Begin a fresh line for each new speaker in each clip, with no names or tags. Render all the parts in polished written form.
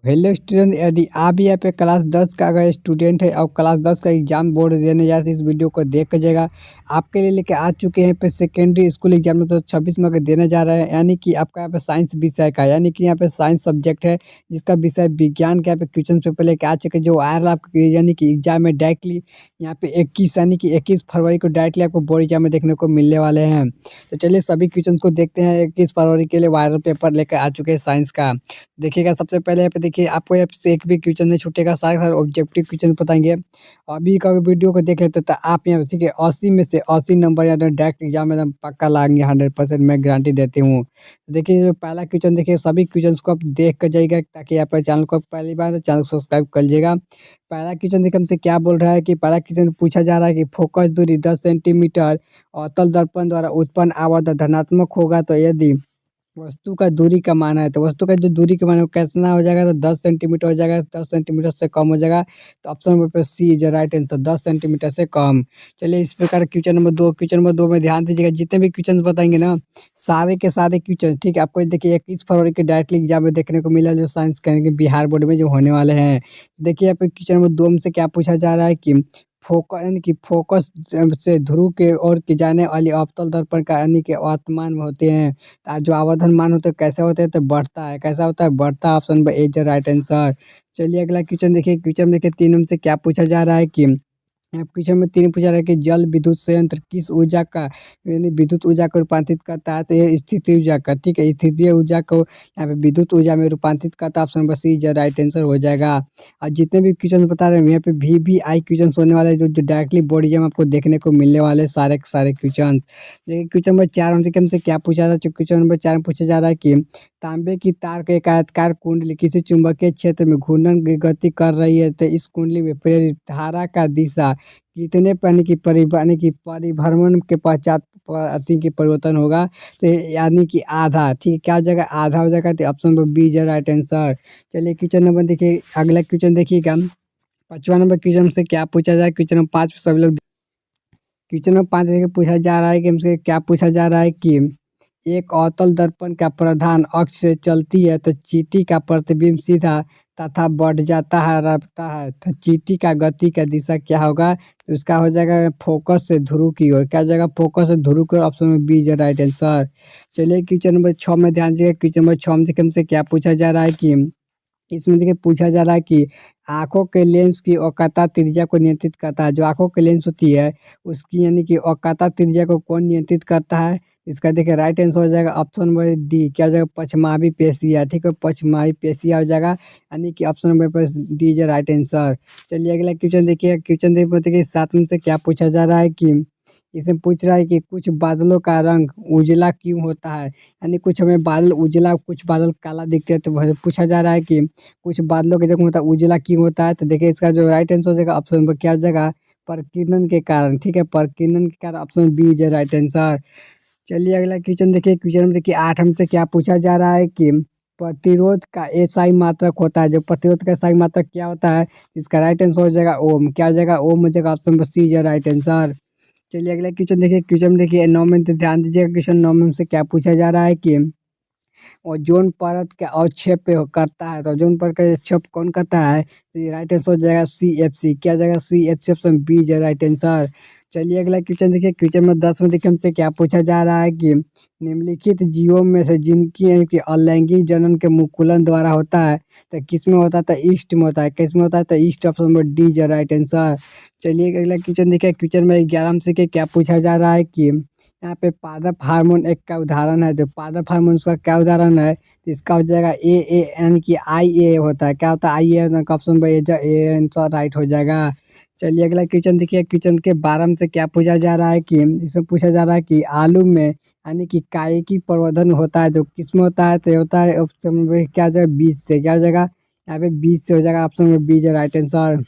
Hello student, यदि आप भी यहाँ पे क्लास 10 का अगर स्टूडेंट है और क्लास 10 का एग्जाम बोर्ड देने जा रहे हैं, इस वीडियो को देख कीजिएगा। आपके लिए लेके आ चुके हैं पे सेकेंडरी स्कूल एग्जाम में तो 26 में अगर देने जा रहे हैं, यानी कि आपका यहाँ पे साइंस विषय का, यानी कि यहाँ पे साइंस सब्जेक्ट है जिसका विषय विज्ञान के यहाँ पे क्वेश्चन पेपर लेके आ चुके हैं, जो आ रहा है आपको यानी कि एग्जाम में डायरेक्टली यहाँ पे 21 यानी कि 21 फरवरी को डायरेक्टली आपको बोर्ड एग्जाम में देखने को मिलने वाले हैं। तो चलिए सभी क्वेश्चन को देखते हैं। 21 फरवरी के लिए वायरल पेपर लेकर आ चुके हैं साइंस का। देखिएगा, सबसे पहले यहाँ पे देखिए, आपको यहाँ से एक भी क्वेश्चन नहीं छूटेगा, सारे सारे ऑब्जेक्टिव क्वेश्चन बताएंगे। अभी का वीडियो को देख लेते तो आप यहाँ देखिए 80 में से 80 नंबर या डायरेक्ट एग्जाम में एकदम पक्का लाएंगे, 100% मैं गारंटी देती हूँ। तो देखिए जो पहला क्वेश्चन, देखिए सभी क्वेश्चन को आप देख कर जाइएगा, ताकि यहाँ पर चैनल को पहली बार तो चैनल को सब्सक्राइब कर लीजिएगा। पहला क्वेश्चन देखिए हमसे क्या बोल रहा है कि पहला क्वेश्चन पूछा जा रहा है कि फोकस दूरी 10 सेंटीमीटर अवतल दर्पण द्वारा उत्पन्न आवर्त धनात्मक होगा तो यदि वस्तु का दूरी का मान है, तो वस्तु का जो दूरी का मान है वो कितना हो जाएगा, तो 10 सेंटीमीटर हो जाएगा। 10 सेंटीमीटर से कम हो जाएगा, तो ऑप्शन नंबर पे सी इज राइट आंसर, 10 सेंटीमीटर से कम। चलिए इस प्रकार क्वेश्चन नंबर 2 में ध्यान दीजिएगा। जितने भी क्वेश्चन बताएंगे ना, सारे के सारे क्वेश्चन, ठीक है, आपको देखिए 21 फरवरी के डायरेक्टली एग्जाम में देखने को मिला, जो साइंस के बिहार बोर्ड में जो होने वाले हैं। देखिए यहाँ पे क्वेश्चन नंबर 2 में से क्या पूछा जा रहा है कि फोकस यानी कि फोकस से ध्रुव के ओर की जाने वाली अवतल दर्पण का यानी कि वर्तमान में होते हैं। जो आवर्धन मान होता है कैसे होता है, तो बढ़ता है। कैसा होता है, बढ़ता है। Option number A is right answer. चलिए अगला क्वेश्चन देखिए। क्वेश्चन में देखिए 3 में से क्या पूछा जा रहा है कि क्वेश्चन में 3 पूछा रहा है कि जल विद्युत संयंत्र किस ऊर्जा का यानी विद्युत ऊर्जा को रूपांतरित करता है, तो ये स्थिति ऊर्जा का, ठीक है, स्थितीय ऊर्जा को यहाँ पे विद्युत ऊर्जा में रूपांतरित करता है। Option number C is right answer हो जाएगा। और जितने भी क्वेश्चन बता रहे हैं यहाँ पे VVI क्वेश्चन होने वाले हैं, जो डायरेक्टली बोर्ड एग्जाम आपको देखने को मिलने वाले हैं, सारे के सारे क्वेश्चन। देखिए क्वेश्चन नंबर 4 हमसे क्या पूछा था। क्वेश्चन नंबर 4 में पूछा जा रहा है कि तांबे की तार के एक आयताकार कुंडली किसी चुंबकीय क्षेत्र में घूर्णन की गति कर रही है, तो इस कुंडली में प्रेरित धारा का दिशा कितने पानी की यानी कि परिभ्रमण के पश्चात अति की परिवर्तन होगा, तो यानी कि आधा, ठीक है, क्या हो जाएगा, आधा हो जाएगा। तो option number B is right answer. चलिए क्वेश्चन नंबर देखिए, अगला क्वेश्चन देखिएगा। 5वां नंबर क्वेश्चन से क्या पूछा जाए। क्वेश्चन नंबर 5 सभी लोग, क्वेश्चन नंबर 5 देखिए पूछा जा रहा है कि हमसे क्या पूछा जा रहा है कि एक अवतल दर्पण का प्रधान अक्ष से चलती है तो चींटी का प्रतिबिंब सीधा तथा बढ़ जाता है रहता है, तो चींटी का गति का दिशा क्या होगा, तो उसका हो जाएगा फोकस से ध्रुव की ओर। क्या हो जाएगा, फोकस से ध्रुव की ओर। ऑप्शन में बी इज राइट आंसर। चलिए क्वेश्चन नंबर 6 में ध्यान दीजिएगा। क्वेश्चन नंबर 6 में देखिए हमसे क्या पूछा जा रहा है कि इसमें देखिए पूछा जा रहा है कि आंखों के लेंस की औकाता त्रिज्या को नियंत्रित करता है। जो आंखों के लेंस होती है उसकी यानी कि औकाता त्रिज्या को कौन नियंत्रित करता है, इसका देखिए राइट आंसर हो जाएगा ऑप्शन नंबर डी। क्या हो जाएगा, पछमावी पेशिया, ठीक है, पछमावी पेशिया हो जाएगा, यानी कि ऑप्शन नंबर पर डी इज राइट आंसर। चलिए अगला क्वेश्चन देखिए। क्वेश्चन देखिए 7 में से क्या पूछा जा रहा है कि इसमें पूछ रहा है कि कुछ बादलों का रंग उजला क्यों होता है, यानी कुछ हमें बादल उजला कुछ बादल काला दिखते हैं, तो पूछा जा रहा है कि कुछ बादलों के जगह होता है उजला क्यों होता है। तो देखिए इसका जो राइट आंसर हो जाएगा ऑप्शन नंबर क्या हो जाएगा, प्रकीर्णन के कारण, ठीक है, प्रकीर्णन के कारण। Option B is right answer. चलिए अगला क्वेश्चन देखिए। क्वेश्चन में देखिए 8 हमसे क्या पूछा जा रहा है कि प्रतिरोध का एसआई मात्रक होता है। जो प्रतिरोध का एसआई मात्रक क्या होता है, इसका राइट आंसर हो जाएगा ओम। क्या हो जाएगा, ओम हो जाएगा। Option number C is right answer. चलिए अगला क्वेश्चन देखिए। क्वेश्चन में देखिए 9 में तो ध्यान दीजिएगा। क्वेश्चन 9 में हमसे क्या पूछा जा रहा है कि ओजोन परत का अवक्षेप करता है, तो ओजोन परत का अवक्षेप कौन करता है, तो ये राइट आंसर हो जाएगा CFC। क्या हो जाएगा, CFC। Option B is right answer. चलिए अगला क्वेश्चन देखिए। क्वेश्चन में 10 में देखिए हमसे क्या पूछा जा रहा है कि निम्नलिखित जीवों में से जिनकी यानी कि अलैंगिक जनन के मुकुलन द्वारा होता है, तो किस में होता है, तो ईस्ट में होता है। किस में होता है, तो east. Option number D is right answer. चलिए अगला क्वेश्चन देखिए। क्वेश्चन में 11 में से क्या पूछा जा रहा है कि यहाँ पे पादप हार्मोन एक का उदाहरण है। जो पादप हार्मोन उसका क्या उदाहरण है, तो इसका हो जाएगा ए यानी कि IA होता है। क्या होता है, IA। Option number A answer right हो जाएगा। चलिए अगला क्वेश्चन देखिए। क्वेश्चन के 12 में से क्या पूछा जा रहा है कि इसमें पूछा जा रहा है कि आलू में यानी कि कायिकी प्रवर्धन होता है, जो किसमें होता है, तो ये होता है ऑप्शन नंबर क्या हो जाएगा, बीज से। क्या हो जाएगा, यहाँ पे बीज से हो जाएगा। ऑप्शन नंबर बीज राइट आंसर।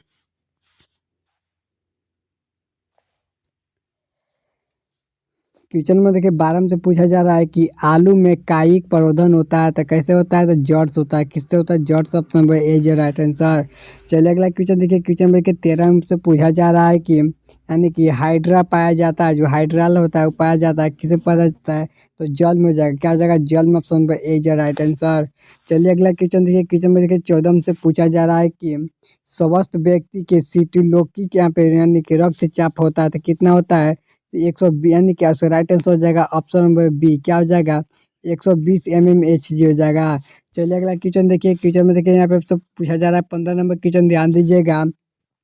क्वेश्चन में देखिए 12 में से पूछा जा रहा है कि आलू में कायिक प्रवर्धन होता है तो कैसे होता है, तो जॉट्स होता है। किससे होता है, जॉट्स। Option number A is right answer. चलिए अगला क्वेश्चन देखिए, क्वेश्चन में देखिए 13 में से पूछा जा रहा है कि यानी कि हाइड्रा पाया जाता है, जो हाइड्राल होता है वो पाया जाता है किसे पाया जाता है, तो जल में हो जाएगा। क्या हो जाएगा, जल में। Option number A is right answer. चलिए अगला क्वेश्चन देखिए, क्वेश्चन में देखिए 14 में से पूछा जा रहा है कि स्वस्थ व्यक्ति के सीटोलोकी के यहाँ पे यानी कि रक्तचाप होता है तो कितना होता है, 120, यानी क्या उसका राइट आंसर हो जाएगा ऑप्शन नंबर बी। क्या हो जाएगा, 120 mmHg हो जाएगा। चलिए अगला क्वेश्चन देखिए, क्वेश्चन में देखिए यहाँ पे सब पूछा जा रहा है 15 नंबर क्वेश्चन, ध्यान दीजिएगा।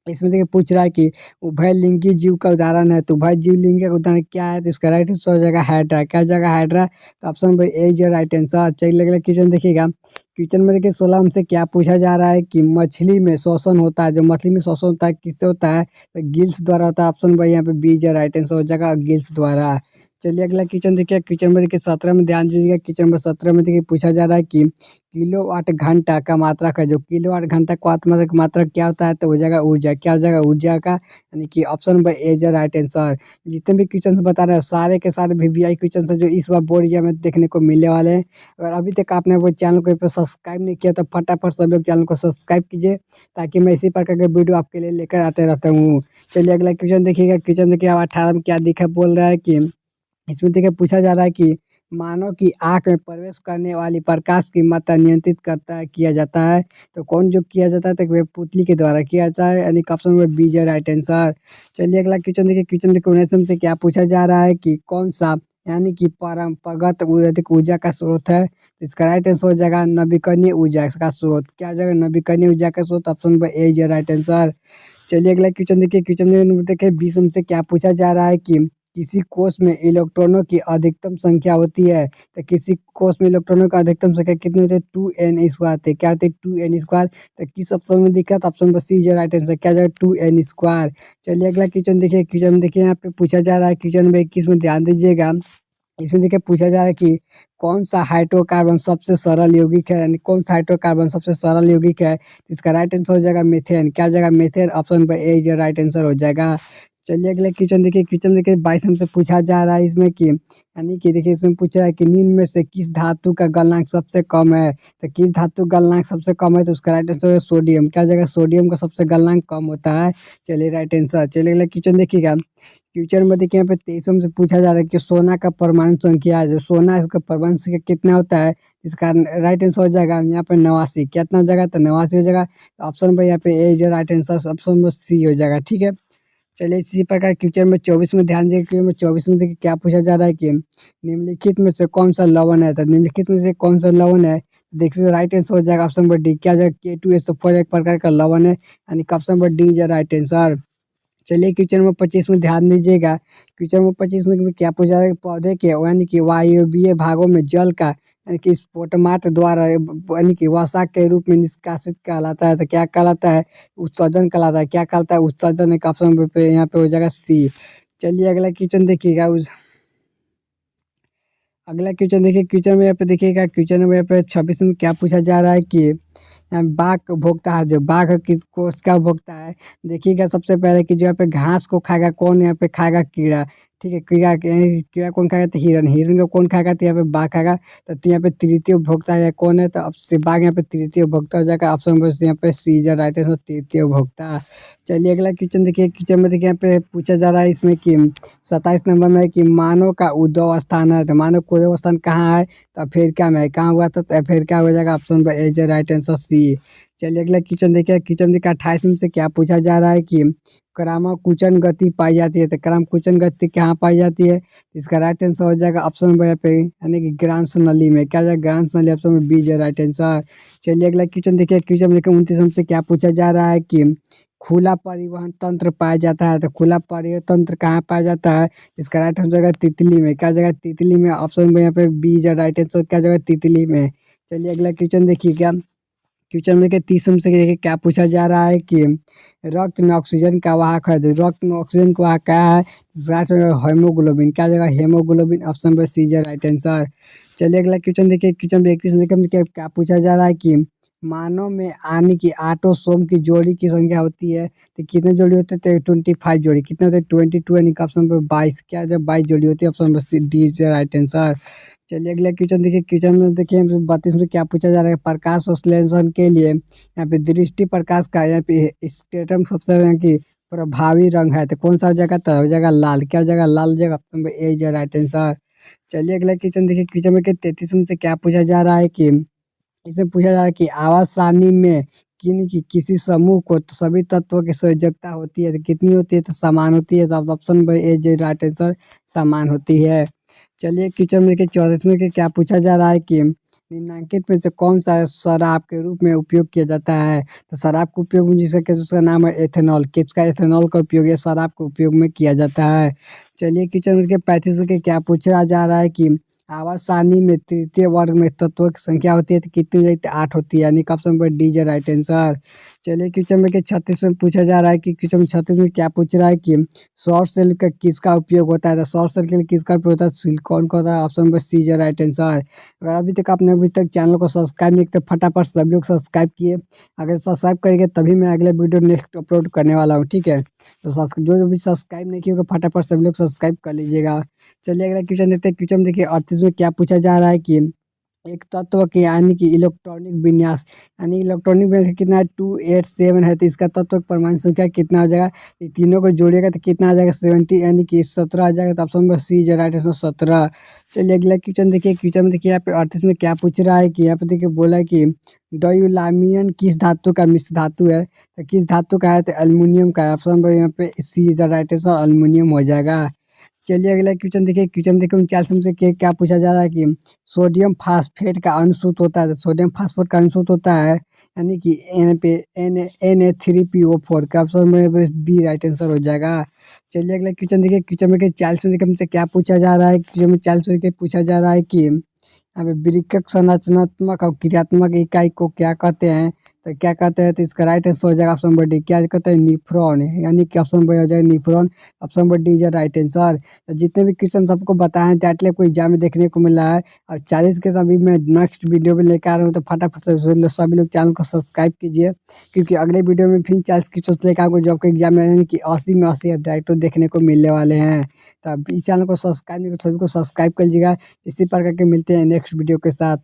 इसमें देखिए पूछ रहा है कि उभयलिंगी जीव का उदाहरण है, तो उभय जीव लिंग का उदाहरण क्या है, तो इसका राइट आंसर हो जाएगा हाइड्रा। क्या हो जाएगा, हाइड्रा। तो option number A is right answer. चलिए अगला क्वेश्चन देखिएगा, क्वेश्चन में देखिए 16 हमसे क्या पूछा जा रहा है कि मछली में श्वसन होता है, जो मछली में श्वसन होता है किससे होता है, तो गिल्स द्वारा होता है। ऑप्शन नंबर यहाँ पे बी इज राइट आंसर हो जाएगा, गिल्स द्वारा। चलिए अगला क्वेश्चन देखिए, क्वेश्चन में देखिए 17 में ध्यान दीजिएगा। क्वेश्चन नंबर 17 में देखिए पूछा जा रहा है कि किलोवाट घंटा का मात्रक है, जो किलोवाट घंटा का मात्रक क्या होता है, तो हो जाएगा ऊर्जा। क्या हो जाएगा, ऊर्जा का, यानी कि option number A is right answer. जितने भी क्वेश्चन बता रहे हैं सारे के सारे VVI क्वेश्चन है जो इस बार बोर्ड एग्जाम में देखने को मिलने वाले हैं। अगर अभी तक आपने वो चैनल को सब्सक्राइब नहीं किया तो फटाफट सब लोग चैनल को सब्सक्राइब कीजिए, ताकि मैं इसी प्रकार के वीडियो आपके लिए लेकर आते रहता हूँ। चलिए अगला क्वेश्चन देखिएगा, क्वेश्चन देखिए 18 में क्या दिखा बोल रहा है कि इसमें देखिए पूछा जा रहा है कि मानव की आँख में प्रवेश करने वाली प्रकाश की मात्रा नियंत्रित किया जाता है, तो कौन जो किया जाता है, तो वह पुतली के द्वारा किया जाता है, यानी option number B is right answer. चलिए अगला क्वेश्चन देखिए, क्वेश्चन देखिए 19 से क्या पूछा जा रहा है कि कौन सा यानी कि परंपरागत अधिक ऊर्जा का स्रोत है, तो इसका राइट आंसर हो जाएगा नवीकरणीय ऊर्जा का स्रोत। क्या हो जाएगा, नवीकरणीय ऊर्जा का स्रोत। Option number A is right answer. चलिए अगला क्वेश्चन देखिए, क्वेश्चन में देखिए 20 से क्या पूछा जा रहा है कि किसी कोष में इलेक्ट्रॉनों की अधिकतम संख्या होती है, तो किसी कोष में इलेक्ट्रॉनों का अधिकतम संख्या कितनी होती है, 2n² होती है। क्या होती है, 2n²। तो किस ऑप्शन में दिखा, तो option number C is right answer. क्या जाएगा, 2n²। चलिए अगला क्वेश्चन देखिए, क्वेश्चन में देखिए यहाँ पे पूछा जा रहा है, क्वेश्चन नंबर 21 में ध्यान दीजिएगा। इसमें देखिए पूछा जा रहा है कि कौन सा हाइड्रोकार्बन सबसे सरल यौगिक है, यानी कौन सा हाइड्रोकार्बन सबसे सरल यौगिक है, इसका राइट आंसर हो जाएगा मीथेन। क्या हो जाएगा, methane. Option number A is right answer हो जाएगा। चलिए अगले क्वेश्चन देखिए, क्वेश्चन देखिए 22 हमसे पूछा जा रहा है इसमें कि यानी कि देखिए इसमें पूछा है कि निम्न में से किस धातु का गलनांक सबसे कम है, तो किस धातु का गलनांक सबसे कम है, तो उसका राइट आंसर है सोडियम। क्या जगह, सोडियम का सबसे गलनांक कम होता है। चलिए राइट आंसर। चलिए अगला क्वेश्चन देखिएगा, क्वेश्चन में देखिए यहाँ पे 23 से पूछा जा रहा है कि सोना का परमाणु संख्या है, जो सोना इसका परमाणु संख्या कितना होता है, इसका राइट आंसर हो जाएगा यहाँ पे 89। कितना हो जाएगा, तो 89 हो जाएगा। ऑप्शन नंबर यहाँ पे ए जो right answer, option number C हो जाएगा। ठीक है। चलिए इसी प्रकार क्वेश्चन में 24 में ध्यान दीजिए। क्वेश्चन में 24 में देखिए क्या पूछा जा रहा है कि निम्नलिखित में से कौन सा लवण है, तो निम्नलिखित में से कौन सा लवण है, देखिए राइट आंसर हो जाएगा ऑप्शन नंबर डी। क्या जाएगा, K2SO4 एक प्रकार का लवण है, यानी कि option number D is right answer. चलिए क्वेश्चन नंबर 25 में ध्यान दीजिएगा। क्वेश्चन नंबर 25 में क्या पूछा जा रहा है, पौधे के यानी कि वायवीय भागों में जल का यानी कि स्पोटमार्ट द्वारा यानी कि वसा के रूप में निष्कासित कहलाता है, तो क्या कहलाता है, उत्सर्जन कहलाता है। क्या कहलाता है, उत्सर्जन। एक ऑप्शन पे यहाँ पे हो जाएगा सी। चलिए अगला क्वेश्चन देखिएगा, उस अगला क्वेश्चन देखिए, क्वेश्चन में यहाँ पे देखिएगा, क्वेश्चन में यहाँ पे 26 में क्या पूछा जा रहा है कि बाघ भोगता है, जो बाघ किसको उसका भोगता है, देखिएगा सबसे पहले कि जो यहाँ पे घास को खाएगा कौन, यहाँ पे खाएगा कीड़ा। ठीक है, कीड़ा कीड़ा कौन खाएगा, तो हिरन। हिरन को कौन खाएगा, तो यहाँ पे बाघ खाएगा। तो यहाँ पे तृतीय उपभोक्ता है कौन है, तो अब से बाघ यहाँ पे तृतीय उपभोक्ता हो जाएगा। ऑप्शन नंबर यहाँ पे सी इज राइट आंसर, तृतीय उपभोक्ता। चलिए अगला क्वेश्चन देखिए, क्वेश्चन में देखिए यहाँ पे पूछा जा रहा है इसमें कि 27 नंबर में है कि मानव का उद्भव स्थान है, तो मानव का उद्भव स्थान कहाँ है, तो अफ्रीका में है। कहाँ हुआ था, तो अफ्रीका हो जाएगा। Option number A is right answer C. चलिए अगला क्वेश्चन देखिए, क्वेश्चन देखिए 28 में से क्या पूछा जा रहा है कि क्रमाकुचन गति पाई जाती है, तो क्रमाकुचन गति कहाँ पाई जाती है, इसका राइट आंसर हो जाएगा ऑप्शन नंबर पे यानी कि ग्रांस नली में। क्या जाएगा, ग्रांस नली। ऑप्शन नंबर बी जो राइट आंसर। चलिए अगला क्वेश्चन देखिए, क्वेश्चन देखिए 29 हमसे क्या पूछा जा रहा है कि खुला परिवहन तंत्र पाया जाता है, तो खुला परिवहन तंत्र कहाँ पाया जाता है, इसका राइट आंसर हो जाएगा तितली में। क्या जगह, तितली में। ऑप्शन नंबर यहाँ पे बी जो राइट आंसर, क्या जगह, तितली में। चलिए अगला क्वेश्चन देखिए, क्या क्वेश्चन में के 30 से देखिए क्या पूछा जा रहा है कि रक्त में ऑक्सीजन का वाहक है, तो रक्त में ऑक्सीजन का वाहक क्या है, हेमोग्लोबिन। क्या जगह, haemoglobin. Option number C is right answer. चलिए अगला क्वेश्चन देखिए, क्वेश्चन 31 में क्या क्या पूछा जा रहा है कि मानव में आने की ऑटोसोम की जोड़ी की संख्या होती है तो कितने जोड़ी होते थे? 25 जोड़ी। कितने होते? 22 यानी कि ऑप्शन नंबर 22। क्या जब 22 जोड़ी होती है? Option number C D is right answer. चलिए अगला क्वेश्चन देखिए। क्वेश्चन में देखिए 32 में क्या पूछा जा रहा है? प्रकाश संश्लेषण के लिए यहाँ पे दृष्टि प्रकाश का यहाँ पे स्पेक्ट्रम सबसे यहाँ की प्रभावी रंग है तो कौन सा हो जाएगा? तो हो जाएगा लाल। क्या हो जाएगा? लाल हो जाएगा। Option number A is right answer. चलिए अगला क्वेश्चन देखिए। क्वेश्चन में 33 में से क्या पूछा जा रहा है कि इसे पूछा जा रहा है कि आवाज सारणी में किसी समूह को तो सभी तत्वों की संयोजकता होती है तो कितनी होती है? तो समान होती है। तो ऑप्शन बाई ए जो राइट आंसर समान होती है। चलिए क्वेश्चन में देखिए 34 के क्या पूछा जा रहा है कि निम्नलिखित में से कौन सा शराब के रूप में उपयोग किया जाता है? तो शराब का उपयोग जिसका उसका नाम है एथेनॉल। किसका? एथेनॉल का उपयोग है शराब के उपयोग में किया जाता है। चलिए क्वेश्चन में देखिए 35 के क्या पूछा जा रहा है कि आवाज सारणी में तृतीय वर्ग में तत्वों की संख्या होती है तो कितनी हो जाती है? 8 होती है यानी कि option number D is right answer. चलिए क्वेश्चन में 36 में पूछा जा रहा है कि क्वेश्चन में 36 में क्या पूछ रहा है कि सौर सेल का किसका उपयोग होता है? तो सौर सेल के लिए किसका उपयोग होता है? सिलिकॉन का होता है। Option number C is right answer. अगर अभी तक आपने अभी तक चैनल को सब्सक्राइब नहीं किया तो फटाफट सभी लोग सब्सक्राइब किए। अगर सब्सक्राइब करेंगे तभी मैं अगले वीडियो नेक्स्ट अपलोड करने वाला हूँ, ठीक है? तो जो भी सब्सक्राइब नहीं किया होगा फटाफट सभी लोग सब्सक्राइब कर लीजिएगा। चलिए अगला क्वेश्चन देखते हैं। क्वेश्चन देखिए 38 में क्या पूछा जा रहा है कि एक तत्व के यानी कि इलेक्ट्रॉनिक विन्यास यानी इलेक्ट्रॉनिक विन्यास कितना है? 287 है तो इसका तत्व परमाणु संख्या कितना हो जाएगा? ये तीनों को जोड़िएगा तो कितना आ जाएगा? 70 यानी कि 17 आ जाएगा। तो option number C is right answer 17। चलिए अगला क्वेश्चन देखिए। क्वेश्चन में देखिए यहाँ पे 38 में क्या पूछ रहा है कि यहाँ पे देखिए बोला है कि डायूलामियन किस धातु का मिश्र धातु है? तो किस धातु का है? तो एल्युमिनियम का है। ऑप्शन नंबर यहाँ पे सी इज राइट आंसर एल्युमिनियम हो जाएगा। चलिए अगला क्वेश्चन देखिए। क्वेश्चन देखिए 49 में से क्या पूछा जा रहा है कि सोडियम फास्फेट का अनुसूत्र होता है तो सोडियम फास्फेट का अनुसूत्र होता है यानी कि एन पे Na3PO4 का ऑप्शन में बी राइट आंसर हो जाएगा। चलिए अगला क्वेश्चन देखिए। क्वेश्चन में 40 में देखिए हमसे क्या पूछा जा रहा है? क्वेश्चन में 40 में देखिए पूछा जा रहा है कि यहाँ पे वृक्क संरचनात्मक और क्रियात्मक इकाई को क्या कहते हैं? तो क्या कहते हैं? तो इसका राइट आंसर हो जाएगा ऑप्शन नंबर डी। क्या कहते हैं? न्यूफ्रॉन यानी कि ऑप्शन नंबर हो जाएगा nephron. Option number D is right answer. तो जितने भी क्वेश्चन सबको बताए हैं टाइटल आपको एग्जाम में देखने को मिला है और 40 के सभी मैं नेक्स्ट वीडियो में लेकर आ रहा हूँ तो फटाफट से सभी लोग चैनल को सब्सक्राइब कीजिए क्योंकि अगले वीडियो में फिर 40 क्वेश्चन लेकर आपको जो आपके एग्जाम में यानी कि 80 में 80 डायरेक्ट देखने को मिलने वाले हैं। तो आप इस चैनल को सब्सक्राइब नहीं कर सभी को सब्सक्राइब कर लीजिएगा। इसी प्रकार के मिलते हैं नेक्स्ट वीडियो के साथ।